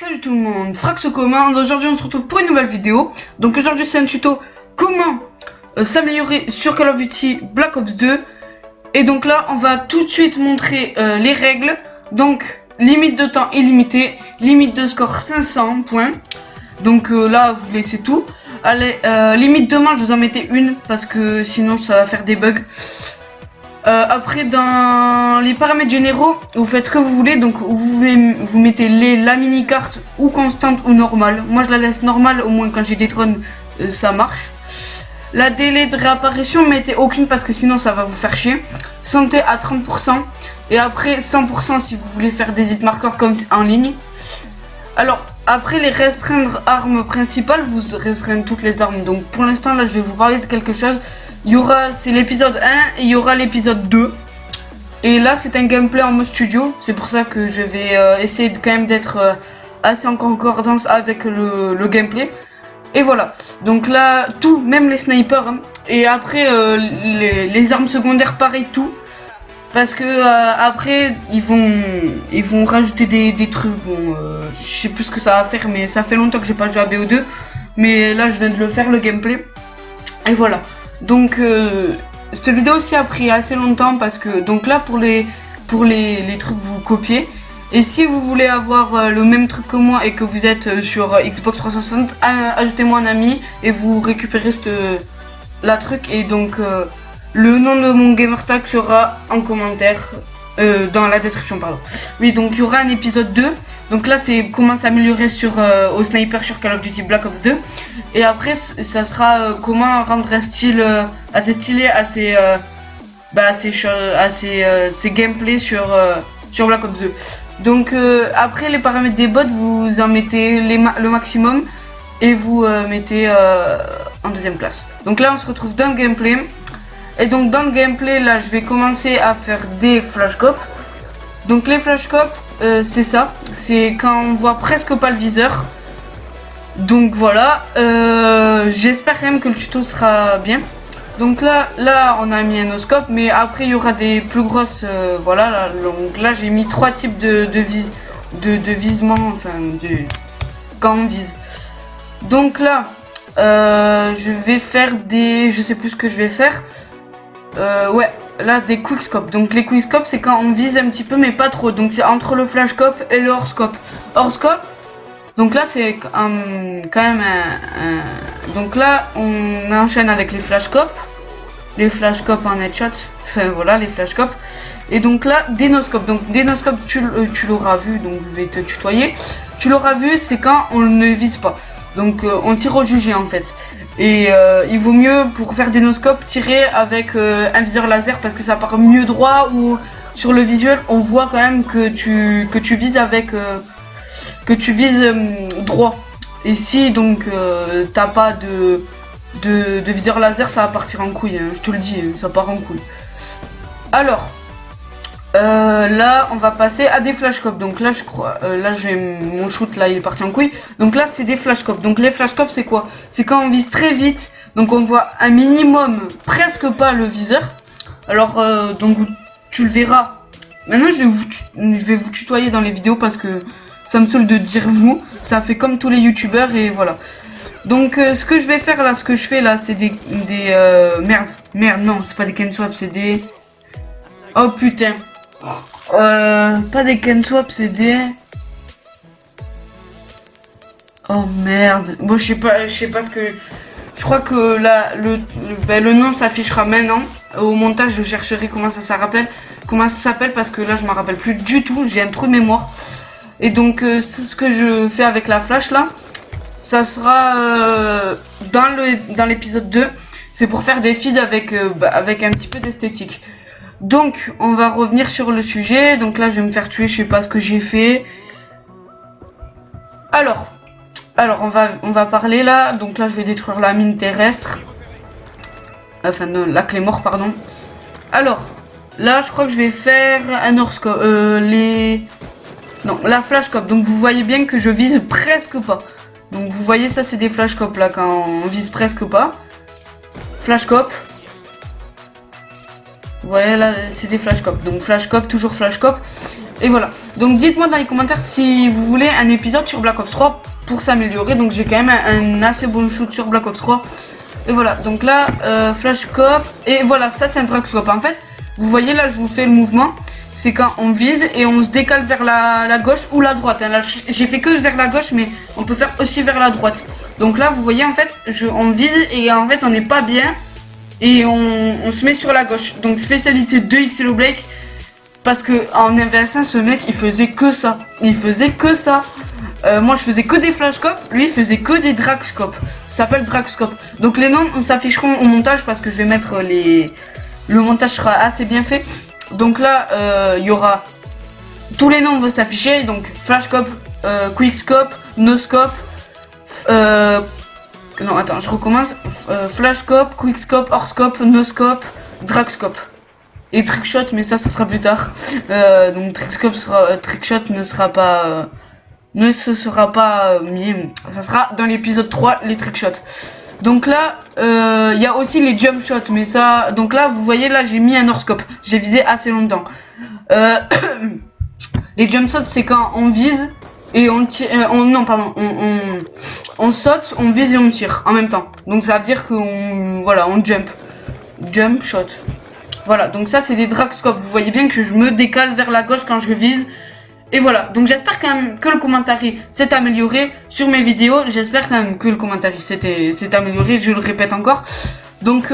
Salut tout le monde, Frax Commande. Aujourd'hui on se retrouve pour une nouvelle vidéo. Donc aujourd'hui c'est un tuto comment s'améliorer sur Call of Duty Black Ops 2. Et donc là on va tout de suite montrer les règles. Donc limite de temps illimité, limite de score 500 points. Donc là vous laissez tout. Allez, limite de manche vous en mettez une parce que sinon ça va faire des bugs. Après dans les paramètres généraux vous faites ce que vous voulez, donc vous mettez la mini carte ou constante ou normale. Moi je la laisse normale, au moins quand j'ai des drones ça marche. La délai de réapparition mettez aucune parce que sinon ça va vous faire chier. Santé à 30% et après 100% si vous voulez faire des hit markers comme en ligne. Alors après les restreindre armes principales, vous restreindre toutes les armes. Donc pour l'instant là je vais vous parler de quelque chose. Il y aura, c'est l'épisode 1 et il y aura l'épisode 2. Et là c'est un gameplay en mode studio. C'est pour ça que je vais essayer de, quand même d'être assez en concordance avec le gameplay. Et voilà. Donc là tout, même les snipers hein. Et après les armes secondaires pareil tout. Parce que après ils vont rajouter des trucs. Bon je sais plus ce que ça va faire, mais ça fait longtemps que j'ai pas joué à BO2. Mais là je viens de le faire le gameplay. Et voilà. Donc cette vidéo aussi a pris assez longtemps parce que donc là pour les trucs vous copiez. Et si vous voulez avoir le même truc que moi et que vous êtes sur Xbox 360, ajoutez-moi un ami et vous récupérez la truc. Et donc le nom de mon gamertag sera en commentaire dans la description, pardon. Oui, donc il y aura un épisode 2. Donc là c'est comment s'améliorer sur au sniper sur Call of Duty Black Ops 2. Et après ça sera comment rendre un style assez stylé, assez gameplay sur Black Ops 2. Donc après les paramètres des bots vous en mettez le maximum et vous mettez en deuxième place. Donc là on se retrouve dans le gameplay. Et donc dans le gameplay là je vais commencer à faire des flashcopes. Donc les flashcopes c'est ça, c'est quand on voit presque pas le viseur. Donc voilà, j'espère quand même que le tuto sera bien. Donc là on a mis un no-scope, mais après il y aura des plus grosses, voilà. Donc là j'ai mis 3 types de visement, enfin quand on vise. Donc là je vais faire je sais plus ce que je vais faire. Ouais, là des quickscopes. Donc les quickscopes c'est quand on vise un petit peu mais pas trop. Donc c'est entre le flashscope et le hors-scope. Hors-scope, donc là c'est quand même donc là on enchaîne avec les flashscopes. Les flashscopes en headshot. Enfin voilà les flashscopes. Et donc là des no-scopes. Donc des no-scopes tu l'auras vu, donc je vais te tutoyer. Tu l'auras vu, c'est quand on ne vise pas. Donc on tire au jugé en fait. Et il vaut mieux pour faire des no-scopes tirer avec un viseur laser parce que ça part mieux droit, ou sur le visuel on voit quand même que tu vises avec droit. Et si donc t'as pas de viseur laser, ça va partir en couille hein, je te le dis, ça part en couille. Alors là on va passer à des flashcopes. Donc là je crois là j'ai mon shoot là il est parti en couille. Donc là c'est des flashcopes. Donc les flashcopes c'est quoi? C'est quand on vise très vite, donc on voit un minimum presque pas le viseur. Alors donc tu le verras. Maintenant je vais vous tutoyer dans les vidéos parce que ça me saoule de dire vous. Ça fait comme tous les youtubeurs et voilà. Donc ce que je vais faire là, ce que je fais là c'est des merde non c'est pas des can swap, c'est des, oh putain, pas des can swap, c'est des, oh merde, bon je sais pas ce que, je crois que là le nom s'affichera maintenant. Au montage je chercherai comment ça s'appelle parce que là je m'en rappelle plus du tout, j'ai un trou de mémoire. Et donc c'est ce que je fais avec la flash là. Ça sera dans l'épisode 2. C'est pour faire des feeds avec un petit peu d'esthétique. Donc on va revenir sur le sujet. Donc là je vais me faire tuer, je sais pas ce que j'ai fait. Alors on va parler là. Donc là je vais détruire la mine terrestre. Enfin non, la clé mort pardon. Alors là je crois que je vais faire un hors-scope, non la flashscope. Donc vous voyez bien que je vise presque pas. Donc vous voyez ça c'est des flashcopes là quand on vise presque pas. Flashcope. Vous voyez là c'est des flashcopes. Donc flashcope, toujours flashcope. Et voilà. Donc dites-moi dans les commentaires si vous voulez un épisode sur Black Ops 3 pour s'améliorer. Donc j'ai quand même un assez bon shoot sur Black Ops 3. Et voilà. Donc là, flash scope. Et voilà, ça c'est un drag scope. En fait, vous voyez là, je vous fais le mouvement. C'est quand on vise et on se décale vers la gauche ou la droite. Hein. Là, j'ai fait que vers la gauche, mais on peut faire aussi vers la droite. Donc là, vous voyez, en fait, on vise et en fait, on n'est pas bien. Et on se met sur la gauche. Donc, spécialité de XLO Blake. Parce que en MVS1, ce mec, il faisait que ça. Il faisait que ça. Moi, je faisais que des flash scopes. Lui, il faisait que des drag scopes. Ça s'appelle drag scope. Donc, les noms s'afficheront au montage parce que je vais mettre les... Le montage sera assez bien fait. Donc là, il y aura tous les noms vont s'afficher. Donc flash scope, quick scope, no scope. Non, attends, je recommence. Flash scope, quick scope, hors scope, no scope, drag scope. Et trickshot, mais ça sera plus tard. Donc trickscope sera, trickshot ne sera pas, mis. Ça sera dans l'épisode 3 les trickshots. Donc là, il y a aussi les jump shots, mais ça, donc là, vous voyez, là, j'ai mis un hors scope. J'ai visé assez longtemps. Les jump shots, c'est quand on vise et on tire, on saute, on vise et on tire en même temps. Donc ça veut dire qu'on, voilà, on jump shot. Voilà, donc ça, c'est des drag scopes. Vous voyez bien que je me décale vers la gauche quand je vise. Et voilà, donc j'espère quand même que le commentaire s'est amélioré sur mes vidéos. J'espère quand même que le commentaire s'est amélioré, je le répète encore. Donc,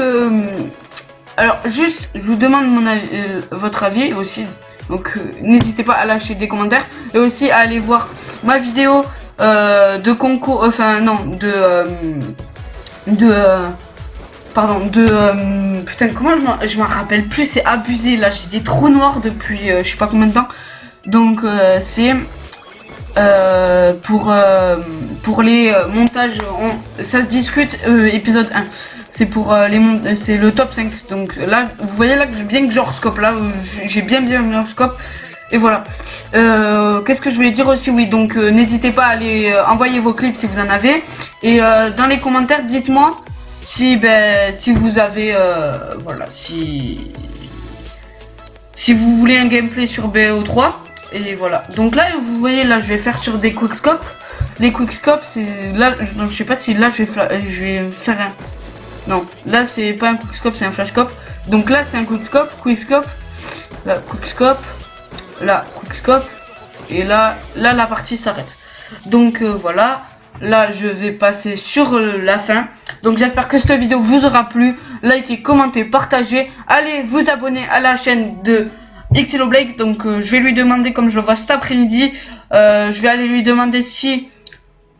alors juste, je vous demande votre avis aussi. Donc, n'hésitez pas à lâcher des commentaires. Et aussi à aller voir ma vidéo de concours, enfin non, putain, comment je m'en rappelle plus, c'est abusé. Là, j'ai des trous noirs depuis je sais pas combien de temps. Donc c'est pour les montages, ça se discute épisode 1. C'est pour c'est le top 5. Donc là, vous voyez là bien que genre scope là, j'ai bien genre scope. Et voilà. Qu'est-ce que je voulais dire aussi? Oui, donc n'hésitez pas à aller envoyer vos clips si vous en avez. Et dans les commentaires, dites-moi si vous avez voilà, si vous voulez un gameplay sur BO3. Et voilà, donc là vous voyez, là je vais faire sur des quickscopes. Les quickscopes, c'est là, je sais pas si là je vais faire un, non, là c'est pas un quickscope, c'est un flashscope. Donc là c'est un quickscope, là quickscope, là quickscope, et là la partie s'arrête. Donc voilà, là je vais passer sur la fin. Donc j'espère que cette vidéo vous aura plu. Likez, commentez, partagez, allez vous abonner à la chaîne de XLO Blake. Donc je vais lui demander, comme je le vois cet après-midi, je vais aller lui demander si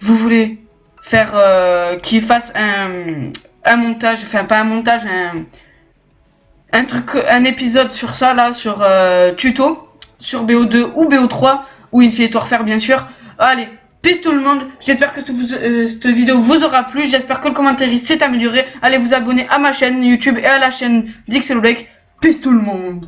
vous voulez faire qu'il fasse un montage, enfin pas un montage, un épisode sur ça là, sur tuto sur BO2 ou BO3 ou Infinite Warfare bien sûr. Allez, peace tout le monde, j'espère que cette vidéo vous aura plu, j'espère que le commentaire s'est amélioré. Allez vous abonner à ma chaîne YouTube et à la chaîne d'XLO Blake. Peace tout le monde.